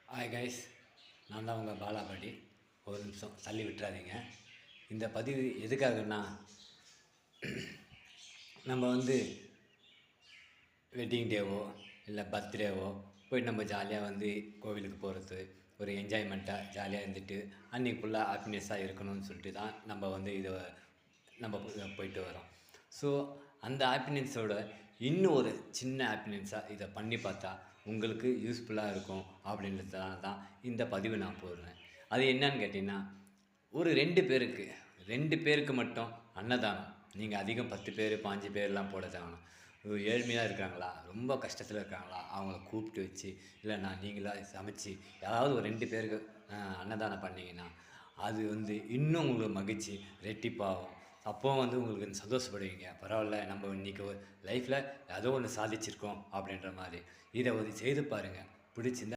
Hi guys, நான் தான் உங்கள் பாலாபாடி. ஒரு நிமிஷம் தள்ளி விட்டுறாதீங்க. இந்த பதிவு எதுக்காகன்னா, நம்ம வெட்டிங் டேவோ இல்லை பர்த்டேவோ போய் நம்ம ஜாலியாக கோவிலுக்கு போகிறது, ஒரு என்ஜாய்மெண்ட்டாக ஜாலியாக இருந்துட்டு அன்றைக்கி ஃபுல்லாக ஹாப்பினஸ்ஸாக இருக்கணும்னு சொல்லிட்டு தான் நம்ம போயிட்டு வரோம். ஸோ அந்த ஹாப்பினஸோட இன்னும் ஒரு சின்ன ஹாப்பினஸ்ஸாக இதை பண்ணி பார்த்தா உங்களுக்கு யூஸ்ஃபுல்லாக இருக்கும் அப்படின்றதுனால தான் இந்த பதிவு நான் போடுறேன். அது என்னன்னு கேட்டிங்கன்னா, ஒரு 2 பேருக்கு மட்டும் அன்னதானம். நீங்கள் அதிகம் 10 பேர் 5 பேர்லாம் போட தேவையில்ல. ஏழ்மையாக இருக்காங்களா, ரொம்ப கஷ்டத்தில் இருக்காங்களா, அவங்கள கூப்பிட்டு வச்சு இல்லைன்னா நீங்களாக சமைச்சு யாராவது ஒரு 2 பேருக்கு அன்னதானம் பண்ணிங்கன்னா அது இன்னும் உங்களுக்கு மகிழ்ச்சி ரெட்டிப்பாகும். அப்போ உங்களுக்கு சந்தோஷப்படுவீங்க. பரவாயில்ல, நம்ம இன்றைக்கி லைஃப்பில் ஏதோ ஒன்று சாதிச்சிருக்கோம் அப்படின்ற மாதிரி. இதை செய்து பாருங்கள். பிடிச்சிருந்தா